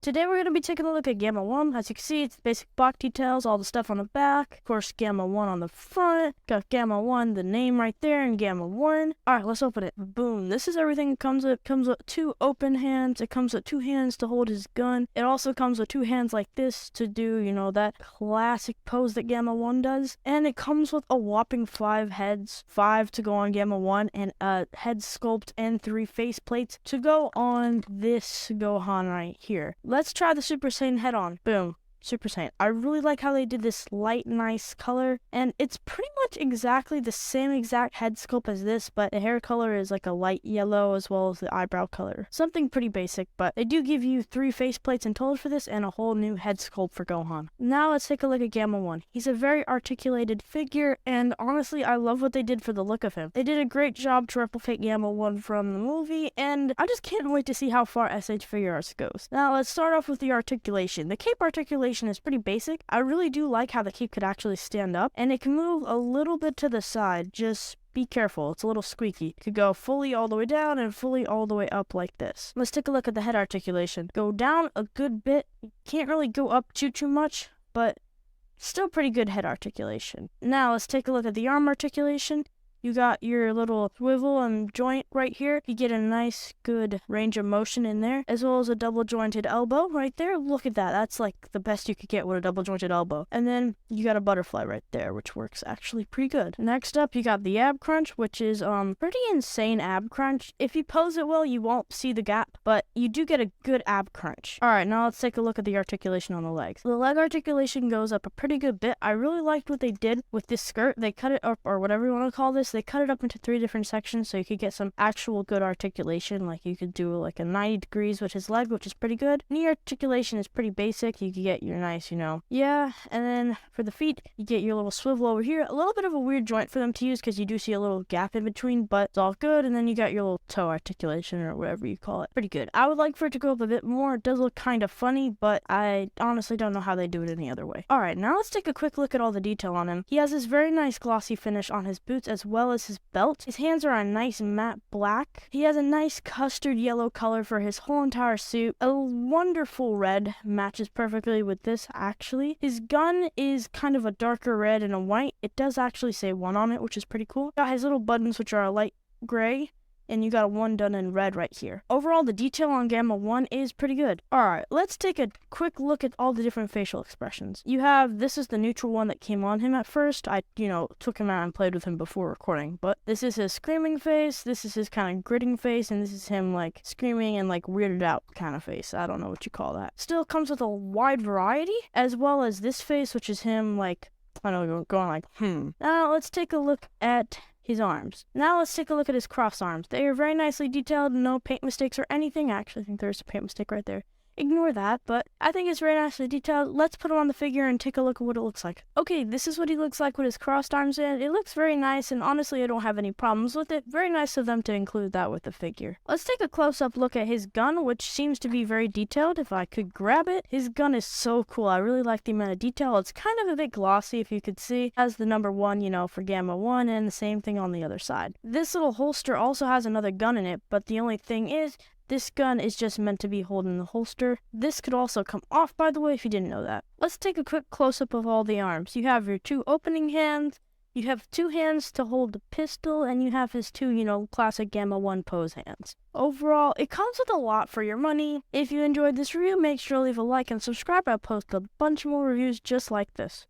Today we're going to be taking a look at Gamma 1. As you can see, it's basic block details, all the stuff on the back. Of course, Gamma 1 on the front. Got Gamma 1, the name right there, and Gamma 1. Alright, let's open it. Boom. This is everything. It comes with two open hands. It comes with two hands to hold his gun. It also comes with two hands like this to do, that classic pose that Gamma 1 does. And it comes with a whopping 5 heads. 5 to go on Gamma 1, and a head sculpt and 3 face plates to go on this Gohan right here. Let's try the Super Saiyan head on. Boom. Super Saiyan. I really like how they did this light, nice color, and it's pretty much exactly the same exact head sculpt as this, but the hair color is like a light yellow as well as the eyebrow color. Something pretty basic, but they do give you 3 faceplates in total for this and a whole new head sculpt for Gohan. Now let's take a look at Gamma 1. He's a very articulated figure, and honestly, I love what they did for the look of him. They did a great job to replicate Gamma 1 from the movie, and I just can't wait to see how far SH Figuarts goes. Now let's start off with the articulation. The cape articulation is pretty basic. I really do like how the cape could actually stand up, and it can move a little bit to the side. Just be careful, it's a little squeaky. It could go fully all the way down and fully all the way up like this. Let's take a look at the head articulation. Go down a good bit. You can't really go up too much, but still pretty good head articulation. Now let's take a look at the arm articulation. You got your little swivel and joint right here. You get a nice, good range of motion in there, as well as a double jointed elbow right there. Look at that. That's like the best you could get with a double jointed elbow. And then you got a butterfly right there, which works actually pretty good. Next up, you got the ab crunch, which is pretty insane ab crunch. If you pose it well, you won't see the gap, but you do get a good ab crunch. All right, now let's take a look at the articulation on the legs. The leg articulation goes up a pretty good bit. I really liked what they did with this skirt. They cut it up, or whatever you want to call this. They cut it up into 3 different sections so you could get some actual good articulation. Like you could do like a 90 degrees with his leg, which is pretty good. Knee articulation is pretty basic. You could get your nice, yeah. And then for the feet, you get your little swivel over here. A little bit of a weird joint for them to use because you do see a little gap in between, but it's all good. And then you got your little toe articulation or whatever you call it. Pretty good. I would like for it to go up a bit more. It does look kind of funny, but I honestly don't know how they do it any other way. All right, now let's take a quick look at all the detail on him. He has this very nice glossy finish on his boots as well as his belt. His hands are a nice matte black. He has a nice custard yellow color for his whole entire suit. A wonderful red matches perfectly with this actually. His gun is kind of a darker red and a white. It does actually say 1 on it, which is pretty cool. Got his little buttons, which are a light gray. And you got a 1 done in red right here. Overall, the detail on Gamma 1 is pretty good. Alright, let's take a quick look at all the different facial expressions. This is the neutral one that came on him at first. I, took him out and played with him before recording. But this is his screaming face, this is his kind of gritting face, and this is him, like, screaming and, like, weirded out kind of face. I don't know what you call that. Still comes with a wide variety, as well as this face, which is him, like, I don't know, going like, Now, let's take a look at his arms. Now let's take a look at his cross arms. They are very nicely detailed, no paint mistakes or anything. Actually, I think there's a paint mistake right there. Ignore that, but I think it's very nicely detailed. Let's put him on the figure and take a look at what it looks like. Okay, this is what he looks like with his crossed arms in. It looks very nice, and honestly, I don't have any problems with it. Very nice of them to include that with the figure. Let's take a close-up look at his gun, which seems to be very detailed. If I could grab it. His gun is so cool. I really like the amount of detail. It's kind of a bit glossy, if you could see. It has the number 1, for Gamma 1, and the same thing on the other side. This little holster also has another gun in it, but the only thing is, this gun is just meant to be holding the holster. This could also come off, by the way, if you didn't know that. Let's take a quick close-up of all the arms. You have your 2 opening hands, you have 2 hands to hold the pistol, and you have his 2, classic Gamma 1 pose hands. Overall, it comes with a lot for your money. If you enjoyed this review, make sure to leave a like and subscribe. I'll post a bunch more reviews just like this.